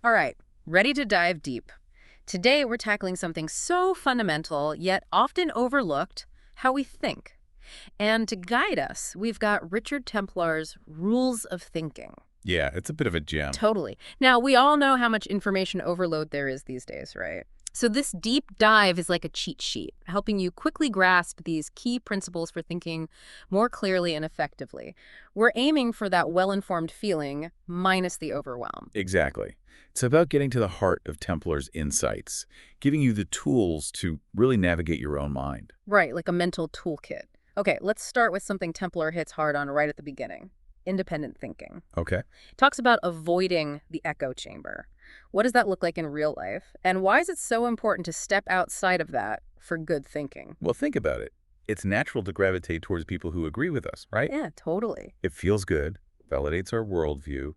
All right, ready to dive deep. Today, we're tackling something so fundamental, yet often overlooked, how we think. And to guide us, we've got Richard Templar's Rules of Thinking. Yeah, it's a bit of a gem. Totally. Now, we all know how much information overload there is these days, right? So this deep dive is like a cheat sheet, helping you quickly grasp these key principles for thinking more clearly and effectively. We're aiming for that well-informed feeling minus the overwhelm. Exactly. It's about getting to the heart of Templar's insights, giving you the tools to really navigate your own mind. Right, like a mental toolkit. Okay, let's start with something Templar hits hard on right at the beginning. Independent thinking. Okay. Talks about avoiding the echo chamber. What does that look like in real life? And why is it so important to step outside of that for good thinking? Well, think about it. It's natural to gravitate towards people who agree with us, right? Yeah, totally. It feels good, validates our worldview,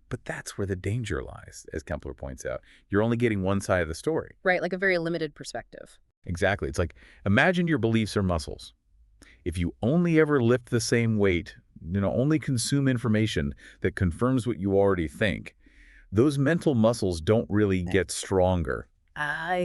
but that's where the danger lies, as Templar points out. You're only getting one side of the story. Right, like a very limited perspective. Exactly. It's like, imagine your beliefs are muscles. If you only ever lift the same weight, only consume information that confirms what you already think, those mental muscles don't really get stronger.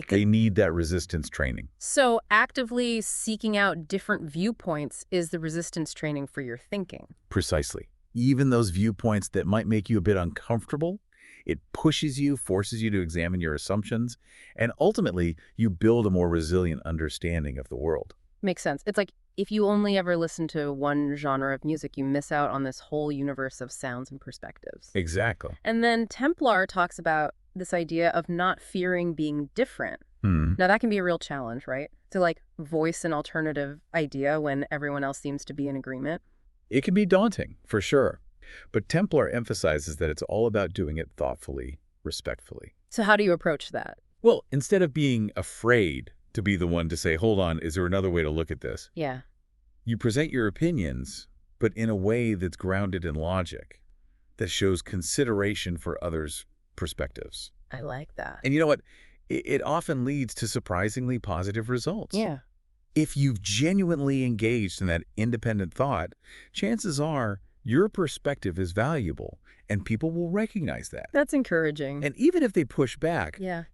They need that resistance training. So actively seeking out different viewpoints is the resistance training for your thinking. Precisely. Even those viewpoints that might make you a bit uncomfortable, it pushes you, forces you to examine your assumptions, and ultimately you build a more resilient understanding of the world. Makes sense. It's like if you only ever listen to one genre of music, you miss out on this whole universe of sounds and perspectives. Exactly. And then Templar talks about this idea of not fearing being different. Now, that can be a real challenge, right? To like voice an alternative idea when everyone else seems to be in agreement. It can be daunting, for sure. But Templar emphasizes that it's all about doing it thoughtfully, respectfully. So how do you approach that? Well, instead of being afraid to be the one to say, hold on, is there another way to look at this? Yeah. You present your opinions, but in a way that's grounded in logic, that shows consideration for others' perspectives. I like that. And you know what? It often leads to surprisingly positive results. Yeah. If you've genuinely engaged in that independent thought, chances are your perspective is valuable, and people will recognize that. That's encouraging. And even if they push back, Yeah.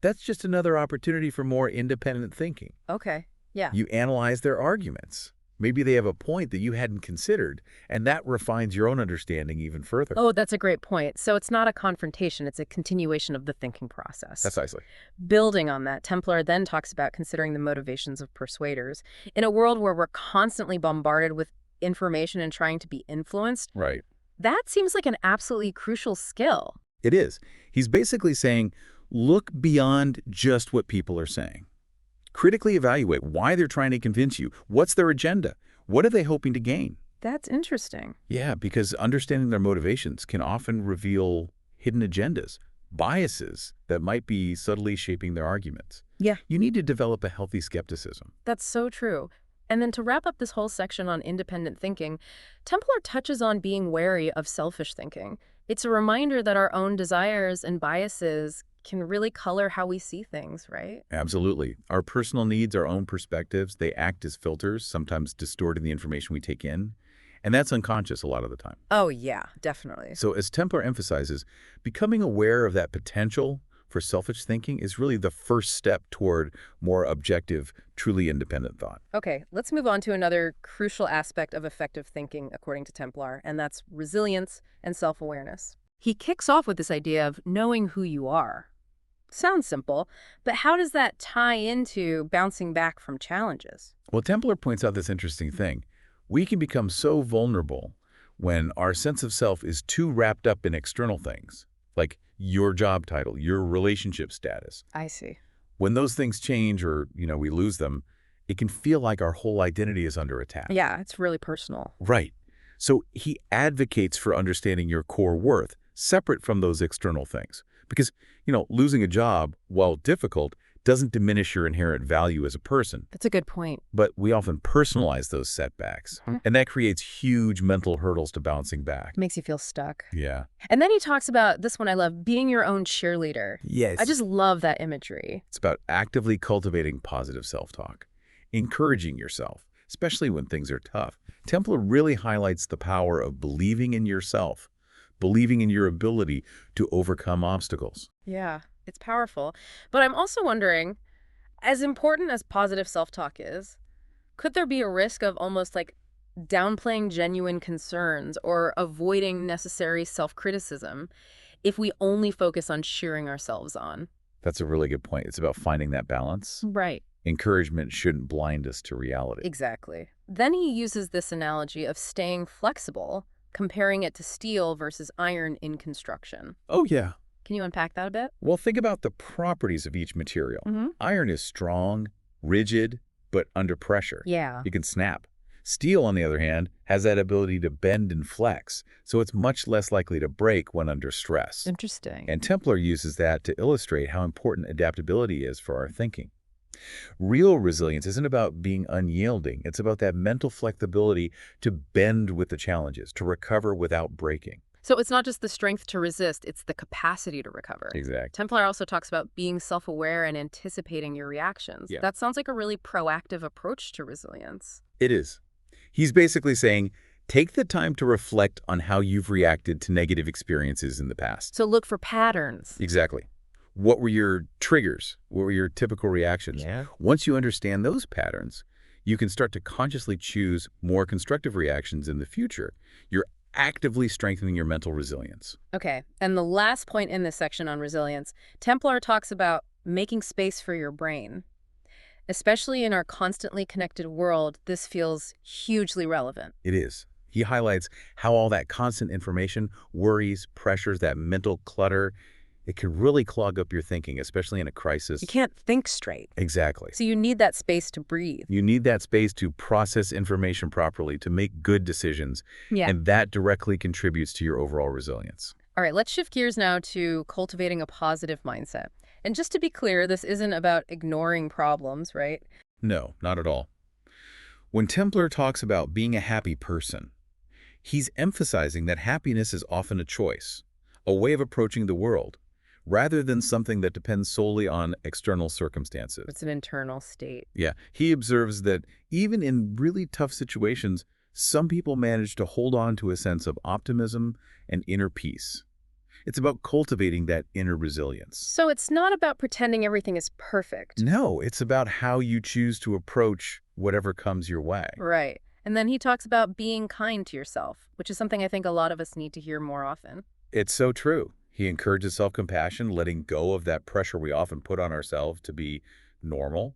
That's just another opportunity for more independent thinking. Okay. Yeah. You analyze their arguments. Maybe they have a point that you hadn't considered, and that refines your own understanding even further. Oh, that's a great point. So it's not a confrontation, it's a continuation of the thinking process. Precisely. Building on that, Templar then talks about considering the motivations of persuaders. In a world where we're constantly bombarded with information and trying to be influenced, Right. that seems like an absolutely crucial skill. It is. He's basically saying, look beyond just what people are saying. Critically evaluate why they're trying to convince you. What's their agenda? What are they hoping to gain? That's interesting. Yeah, because understanding their motivations can often reveal hidden agendas, biases that might be subtly shaping their arguments. Yeah. You need to develop a healthy skepticism. That's so true. And then to wrap up this whole section on independent thinking, Templar touches on being wary of selfish thinking. It's a reminder that our own desires and biases can really color how we see things, right? Absolutely. Our personal needs, our own perspectives, they act as filters, sometimes distorting the information we take in. And that's unconscious a lot of the time. Oh, yeah, definitely. So as Templar emphasizes, becoming aware of that potential for selfish thinking is really the first step toward more objective, truly independent thought. Okay, let's move on to another crucial aspect of effective thinking, according to Templar, and that's resilience and self-awareness. He kicks off with this idea of knowing who you are. Sounds simple, but how does that tie into bouncing back from challenges? Well, Templar points out this interesting thing. We can become so vulnerable when our sense of self is too wrapped up in external things, like your job title, your relationship status. I see. When those things change or, we lose them, it can feel like our whole identity is under attack. Yeah, it's really personal. Right. So he advocates for understanding your core worth, separate from those external things. Because, losing a job, while difficult, doesn't diminish your inherent value as a person. That's a good point. But we often personalize those setbacks, and that creates huge mental hurdles to bouncing back. Makes you feel stuck. Yeah. And then he talks about, this one I love, being your own cheerleader. Yes. I just love that imagery. It's about actively cultivating positive self-talk, encouraging yourself, especially when things are tough. Templar really highlights the power of believing in yourself, believing in your ability to overcome obstacles. Yeah, it's powerful. But I'm also wondering, as important as positive self-talk is, could there be a risk of almost like downplaying genuine concerns or avoiding necessary self-criticism if we only focus on cheering ourselves on? That's a really good point. It's about finding that balance. Right. Encouragement shouldn't blind us to reality. Exactly. Then he uses this analogy of staying flexible, comparing it to steel versus iron in construction. Oh, yeah. Can you unpack that a bit? Well, think about the properties of each material. Iron is strong, rigid, but under pressure. Yeah. You can snap. Steel, on the other hand, has that ability to bend and flex, so it's much less likely to break when under stress. Interesting. And Templar uses that to illustrate how important adaptability is for our thinking. Real resilience isn't about being unyielding. It's about that mental flexibility to bend with the challenges, to recover without breaking. So it's not just the strength to resist, it's the capacity to recover. Exactly. Templar also talks about being self-aware and anticipating your reactions. Yeah. That sounds like a really proactive approach to resilience. It is. He's basically saying, take the time to reflect on how you've reacted to negative experiences in the past. So look for patterns. Exactly. What were your triggers? What were your typical reactions? Yeah. Once you understand those patterns, you can start to consciously choose more constructive reactions in the future. You're actively strengthening your mental resilience. Okay, and the last point in this section on resilience, Templar talks about making space for your brain. Especially in our constantly connected world, this feels hugely relevant. It is. He highlights how all that constant information, worries, pressures, that mental clutter, it can really clog up your thinking, especially in a crisis. You can't think straight. Exactly. So you need that space to breathe. You need that space to process information properly, to make good decisions, Yeah. and that directly contributes to your overall resilience. All right, let's shift gears now to cultivating a positive mindset. And just to be clear, this isn't about ignoring problems, right? No, not at all. When Templar talks about being a happy person, he's emphasizing that happiness is often a choice, a way of approaching the world, rather than something that depends solely on external circumstances. It's an internal state. Yeah, he observes that even in really tough situations, some people manage to hold on to a sense of optimism and inner peace. It's about cultivating that inner resilience. So it's not about pretending everything is perfect. No, it's about how you choose to approach whatever comes your way. Right. And then he talks about being kind to yourself, which is something I think a lot of us need to hear more often. It's so true. He encourages self-compassion, letting go of that pressure we often put on ourselves to be normal.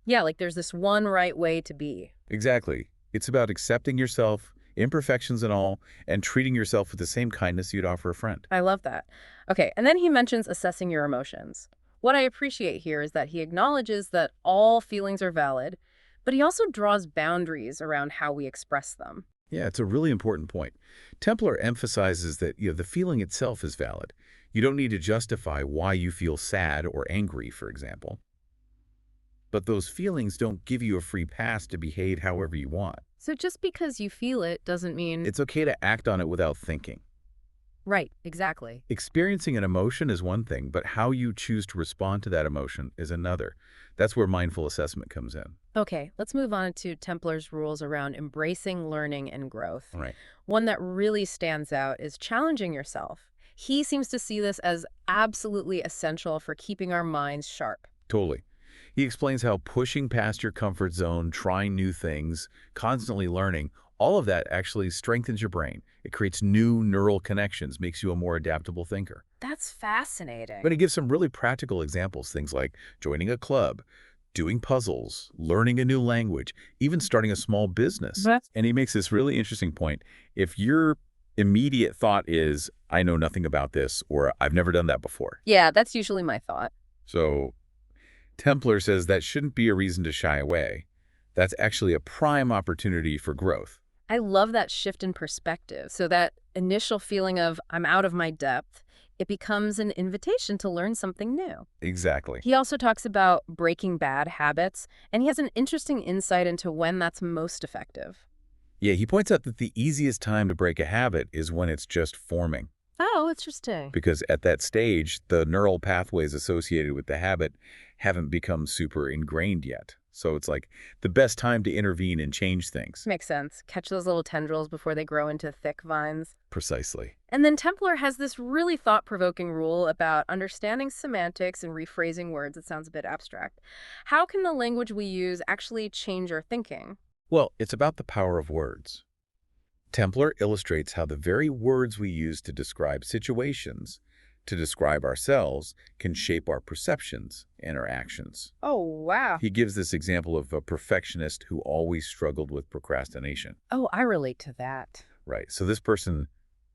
Yeah, like there's this one right way to be. Exactly. It's about accepting yourself, imperfections and all, and treating yourself with the same kindness you'd offer a friend. I love that. Okay, and then he mentions assessing your emotions. What I appreciate here is that he acknowledges that all feelings are valid, but he also draws boundaries around how we express them. Yeah, it's a really important point. Templar emphasizes that the feeling itself is valid. You don't need to justify why you feel sad or angry, for example. But those feelings don't give you a free pass to behave however you want. So just because you feel it doesn't mean... It's okay to act on it without thinking. Right, exactly. Experiencing an emotion is one thing, but how you choose to respond to that emotion is another. That's where mindful assessment comes in. Okay, let's move on to Templar's rules around embracing learning and growth. Right. One that really stands out is challenging yourself. He seems to see this as absolutely essential for keeping our minds sharp. Totally. He explains how pushing past your comfort zone, trying new things, constantly learning, all of that actually strengthens your brain. It creates new neural connections, makes you a more adaptable thinker. That's fascinating. But he gives some really practical examples, things like joining a club, doing puzzles, learning a new language, even starting a small business. And he makes this really interesting point. If your immediate thought is, I know nothing about this, or I've never done that before. Yeah, that's usually my thought. So Templar says that shouldn't be a reason to shy away. That's actually a prime opportunity for growth. I love that shift in perspective. So that initial feeling of I'm out of my depth, it becomes an invitation to learn something new. Exactly. He also talks about breaking bad habits, and he has an interesting insight into when that's most effective. Yeah, he points out that the easiest time to break a habit is when it's just forming. Oh, interesting. Because at that stage, the neural pathways associated with the habit haven't become super ingrained yet. So it's like the best time to intervene and change things. Makes sense. Catch those little tendrils before they grow into thick vines. Precisely. And then Templar has this really thought-provoking rule about understanding semantics and rephrasing words. It sounds a bit abstract. How can the language we use actually change our thinking? Well, it's about the power of words. Templar illustrates how the very words we use to describe situations, to describe ourselves, can shape our perceptions and our actions. Oh, wow. He gives this example of a perfectionist who always struggled with procrastination. Oh, I relate to that. Right. So this person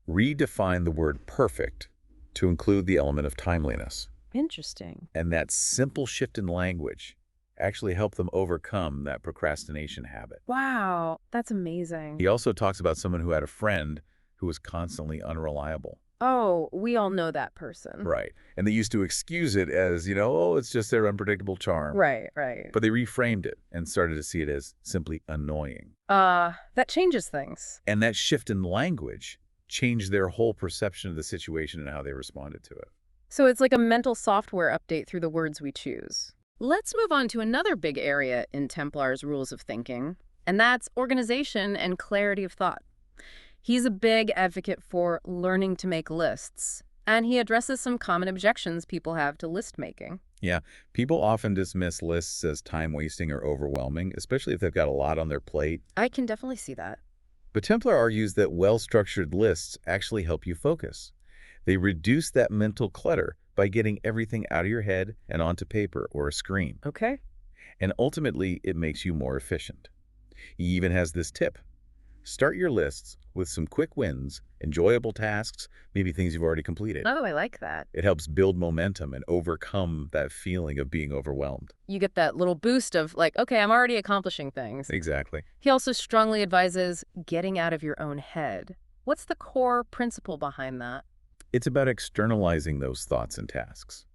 redefined the word perfect to include the element of timeliness. Interesting. And that simple shift in language actually helped them overcome that procrastination habit. Wow, that's amazing. He also talks about someone who had a friend who was constantly unreliable. Oh, we all know that person. Right. And they used to excuse it as, oh, it's just their unpredictable charm. Right, right. But they reframed it and started to see it as simply annoying. That changes things. And that shift in language changed their whole perception of the situation and how they responded to it. So it's like a mental software update through the words we choose. Let's move on to another big area in Templar's rules of thinking, and that's organization and clarity of thought. He's a big advocate for learning to make lists, and he addresses some common objections people have to list making. Yeah, people often dismiss lists as time-wasting or overwhelming, especially if they've got a lot on their plate. I can definitely see that. But Templar argues that well-structured lists actually help you focus. They reduce that mental clutter by getting everything out of your head and onto paper or a screen. Okay. And ultimately, it makes you more efficient. He even has this tip. Start your lists with some quick wins, enjoyable tasks, maybe things you've already completed. Oh, I like that. It helps build momentum and overcome that feeling of being overwhelmed. You get that little boost of like, okay, I'm already accomplishing things. Exactly. He also strongly advises getting out of your own head. What's the core principle behind that? It's about externalizing those thoughts and tasks.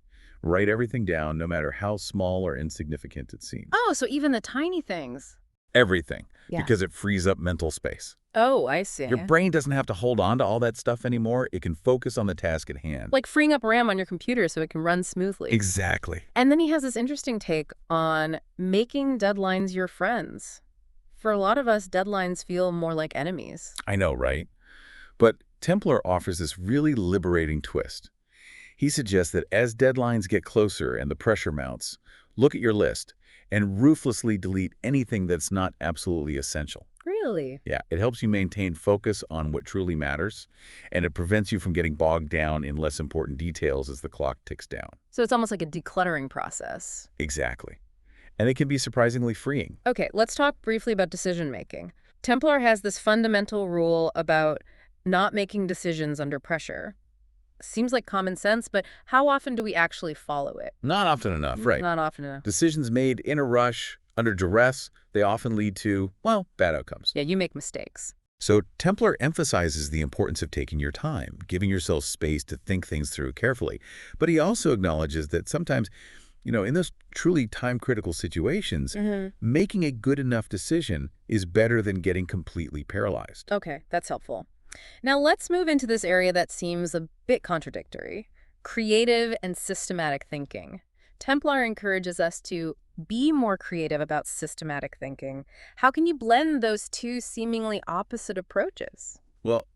Write everything down, no matter how small or insignificant it seems. Oh, so even the tiny things. Everything, Yeah. because it frees up mental space. Oh, I see. Your brain doesn't have to hold on to all that stuff anymore. It can focus on the task at hand. Like freeing up RAM on your computer so it can run smoothly. Exactly. And then he has this interesting take on making deadlines your friends. For a lot of us, deadlines feel more like enemies. I know, right? But Templar offers this really liberating twist. He suggests that as deadlines get closer and the pressure mounts, look at your list and ruthlessly delete anything that's not absolutely essential. Really? Yeah, it helps you maintain focus on what truly matters, and it prevents you from getting bogged down in less important details as the clock ticks down. So it's almost like a decluttering process. Exactly. And it can be surprisingly freeing. Okay, let's talk briefly about decision making. Templar has this fundamental rule about not making decisions under pressure. Seems like common sense, but how often do we actually follow it? Not often enough, right? Not often enough. Decisions made in a rush, under duress, they often lead to, well, bad outcomes. Yeah, you make mistakes. So Templar emphasizes the importance of taking your time, giving yourself space to think things through carefully. But he also acknowledges that sometimes, in those truly time-critical situations, making a good enough decision is better than getting completely paralyzed. Okay, that's helpful. Now let's move into this area that seems a bit contradictory. Creative and systematic thinking. Templar encourages us to be more creative about systematic thinking. How can you blend those two seemingly opposite approaches? Well,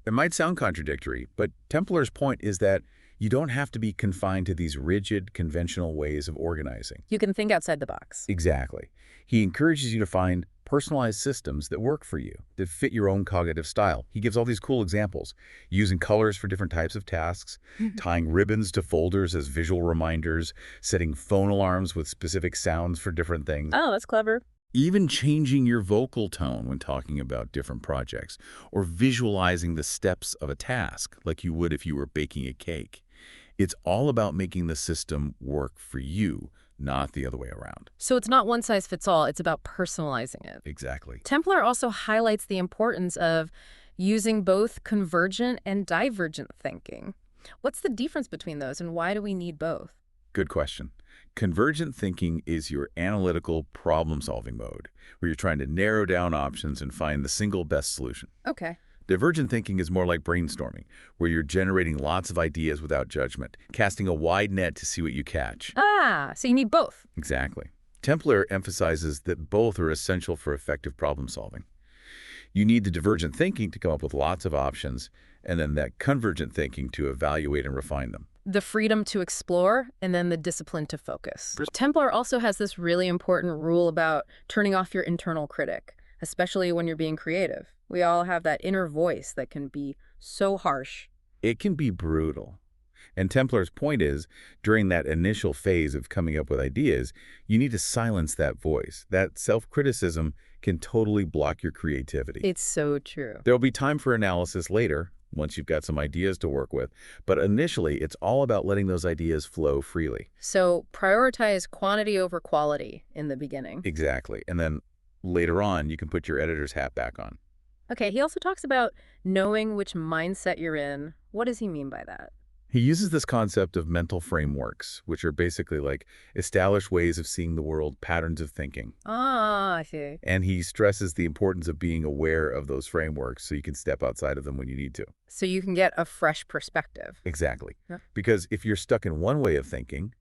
it might sound contradictory, but Templar's point is that you don't have to be confined to these rigid, conventional ways of organizing. You can think outside the box. Exactly. He encourages you to find personalized systems that work for you, that fit your own cognitive style. He gives all these cool examples, using colors for different types of tasks, tying ribbons to folders as visual reminders, setting phone alarms with specific sounds for different things. Oh, that's clever. Even changing your vocal tone when talking about different projects, or visualizing the steps of a task like you would if you were baking a cake. It's all about making the system work for you, not the other way around. So it's not one size fits all, it's about personalizing it. Exactly. Templar also highlights the importance of using both convergent and divergent thinking. What's the difference between those, and why do we need both? Good question. Convergent thinking is your analytical problem-solving mode, where you're trying to narrow down options and find the single best solution. Okay. Divergent thinking is more like brainstorming, where you're generating lots of ideas without judgment, casting a wide net to see what you catch. Ah, so you need both. Exactly. Templar emphasizes that both are essential for effective problem solving. You need the divergent thinking to come up with lots of options, and then that convergent thinking to evaluate and refine them. The freedom to explore, and then the discipline to focus. Templar also has this really important rule about turning off your internal critic, especially when you're being creative. We all have that inner voice that can be so harsh. It can be brutal. And Templar's point is, during that initial phase of coming up with ideas, you need to silence that voice. That self-criticism can totally block your creativity. It's so true. There'll be time for analysis later, once you've got some ideas to work with. But initially, it's all about letting those ideas flow freely. So prioritize quantity over quality in the beginning. Exactly. And then later on, you can put your editor's hat back on. Okay, he also talks about knowing which mindset you're in. What does he mean by that? He uses this concept of mental frameworks, which are basically like established ways of seeing the world, patterns of thinking. Ah, I see. And he stresses the importance of being aware of those frameworks so you can step outside of them when you need to. So you can get a fresh perspective. Exactly. Yeah. Because if you're stuck in one way of thinking,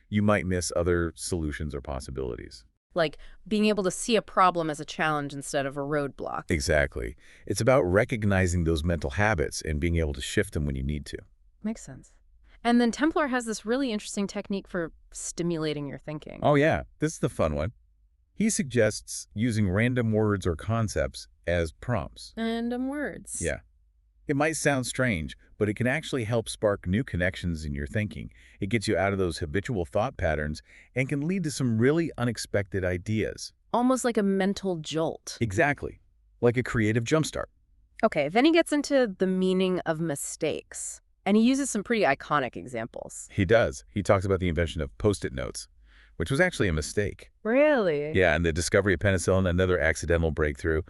you might miss other solutions or possibilities. Like being able to see a problem as a challenge instead of a roadblock. Exactly. It's about recognizing those mental habits and being able to shift them when you need to. Makes sense. And then Templar has this really interesting technique for stimulating your thinking. Oh yeah, this is the fun one. He suggests using random words or concepts as prompts. Random words. Yeah. It might sound strange, but it can actually help spark new connections in your thinking. It gets you out of those habitual thought patterns and can lead to some really unexpected ideas. Almost like a mental jolt. Exactly. Like a creative jumpstart. Okay, then he gets into the meaning of mistakes. And he uses some pretty iconic examples. He does. He talks about the invention of Post-it notes, which was actually a mistake. Really? Yeah, and the discovery of penicillin, another accidental breakthrough.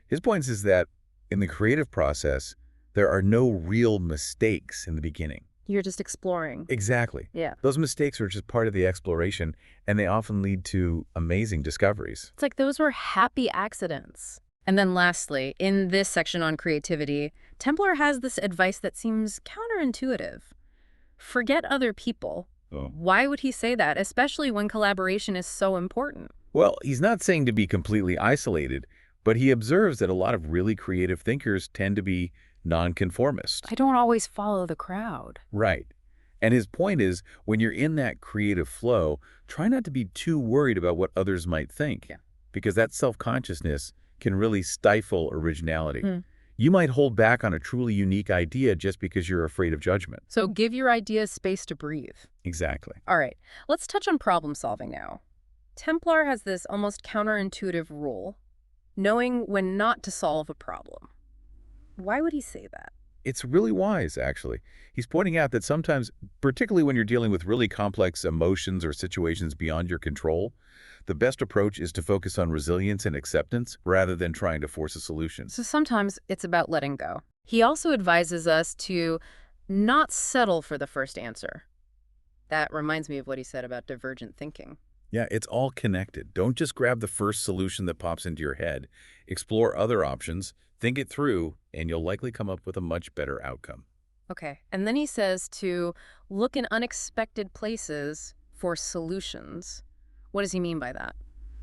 His point is that in the creative process, there are no real mistakes in the beginning. You're just exploring. Exactly. Yeah. Those mistakes are just part of the exploration, and they often lead to amazing discoveries. It's like those were happy accidents. And then lastly, in this section on creativity, Templar has this advice that seems counterintuitive. Forget other people. Oh. Why would he say that, especially when collaboration is so important? Well, he's not saying to be completely isolated, but he observes that a lot of really creative thinkers tend to be nonconformist. I don't always follow the crowd. Right. And his point is, when you're in that creative flow, try not to be too worried about what others might think. Yeah. Because that self-consciousness can really stifle originality. You might hold back on a truly unique idea just because you're afraid of judgment. So give your ideas space to breathe. Exactly. All right, let's touch on problem solving now. Templar has this almost counterintuitive rule, knowing when not to solve a problem. Why would he say that? It's really wise, actually. He's pointing out that sometimes, particularly when you're dealing with really complex emotions or situations beyond your control, the best approach is to focus on resilience and acceptance rather than trying to force a solution. So sometimes it's about letting go. He also advises us to not settle for the first answer. That reminds me of what he said about divergent thinking. Yeah, it's all connected. Don't just grab the first solution that pops into your head. Explore other options, think it through, and you'll likely come up with a much better outcome. Okay, and then he says to look in unexpected places for solutions. What does he mean by that?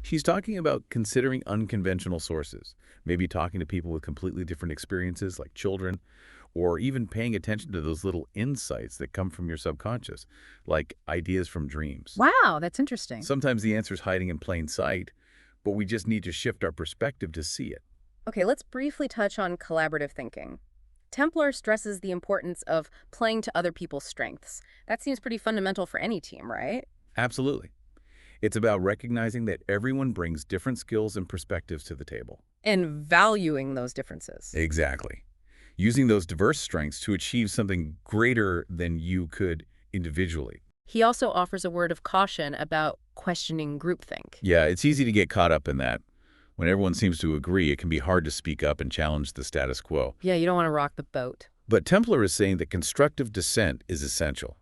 He's talking about considering unconventional sources, maybe talking to people with completely different experiences like children, or even paying attention to those little insights that come from your subconscious, like ideas from dreams. Wow, that's interesting. Sometimes the answer's hiding in plain sight, but we just need to shift our perspective to see it. Okay, let's briefly touch on collaborative thinking. Templar stresses the importance of playing to other people's strengths. That seems pretty fundamental for any team, right? Absolutely. It's about recognizing that everyone brings different skills and perspectives to the table. And valuing those differences. Exactly. Using those diverse strengths to achieve something greater than you could individually. He also offers a word of caution about questioning groupthink. Yeah, it's easy to get caught up in that. When everyone seems to agree, it can be hard to speak up and challenge the status quo. Yeah, you don't want to rock the boat. But Templar is saying that constructive dissent is essential.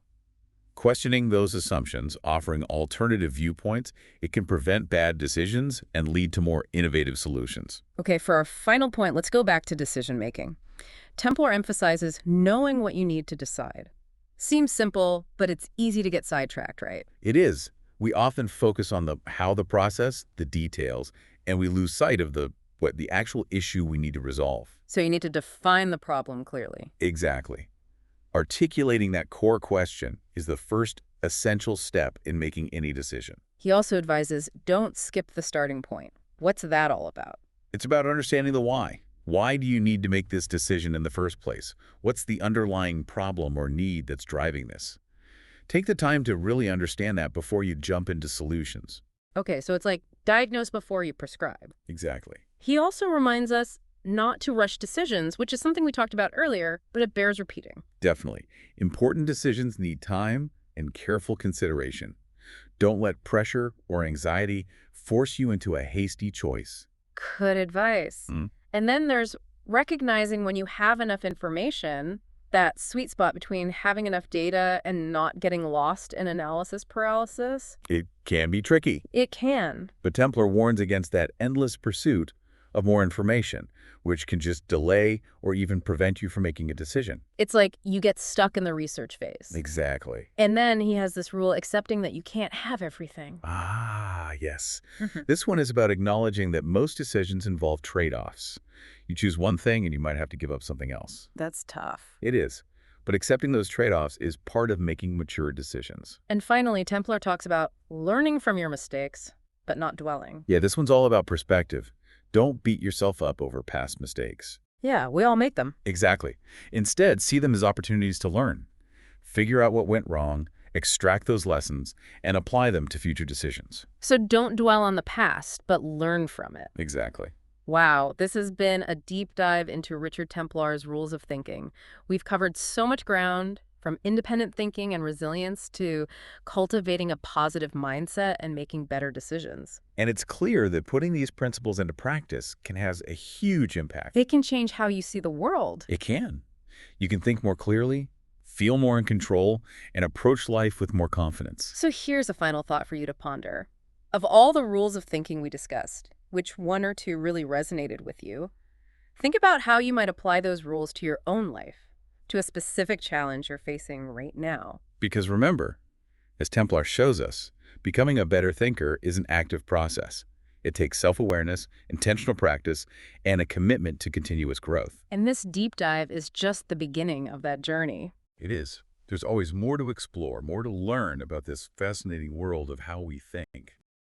Questioning those assumptions, offering alternative viewpoints, it can prevent bad decisions and lead to more innovative solutions. Okay, for our final point, let's go back to decision-making. Templar emphasizes knowing what you need to decide. Seems simple, but it's easy to get sidetracked, right? It is, We often focus on the how the process, the details, and we lose sight of the actual issue we need to resolve. So you need to define the problem clearly. Exactly. Articulating that core question is the first essential step in making any decision. He also advises, don't skip the starting point. What's that all about? It's about understanding the why. Why do you need to make this decision in the first place? What's the underlying problem or need that's driving this? Take the time to really understand that before you jump into solutions. Okay, so it's like diagnose before you prescribe. Exactly. He also reminds us not to rush decisions, which is something we talked about earlier, but it bears repeating. Definitely. Important decisions need time and careful consideration. Don't let pressure or anxiety force you into a hasty choice. Good advice. Mm. And then there's recognizing when you have enough information, that sweet spot between having enough data and not getting lost in analysis paralysis. It can be tricky, It can. but Templar warns against that endless pursuit of more information, which can just delay or even prevent you from making a decision. It's like you get stuck in the research phase. Exactly. And then he has this rule accepting that you can't have everything. Ah, yes. Mhm. This one is about acknowledging that most decisions involve trade-offs. You choose one thing and you might have to give up something else. That's tough. It is. But accepting those trade-offs is part of making mature decisions. And finally, Templar talks about learning from your mistakes, but not dwelling. Yeah, this one's all about perspective. Don't beat yourself up over past mistakes. Yeah, we all make them. Exactly. Instead, see them as opportunities to learn. Figure out what went wrong, extract those lessons, and apply them to future decisions. So don't dwell on the past, but learn from it. Exactly. Wow, this has been a deep dive into Richard Templar's rules of thinking. We've covered so much ground, from independent thinking and resilience to cultivating a positive mindset and making better decisions. And it's clear that putting these principles into practice can have a huge impact. They can change how you see the world. It can. You can think more clearly, feel more in control, and approach life with more confidence. So here's a final thought for you to ponder. Of all the rules of thinking we discussed, which one or two really resonated with you? Think about how you might apply those rules to your own life, to a specific challenge you're facing right now. Because remember, as Templar shows us, becoming a better thinker is an active process. It takes self-awareness, intentional practice, and a commitment to continuous growth. And this deep dive is just the beginning of that journey. It is. There's always more to explore, more to learn about this fascinating world of how we think.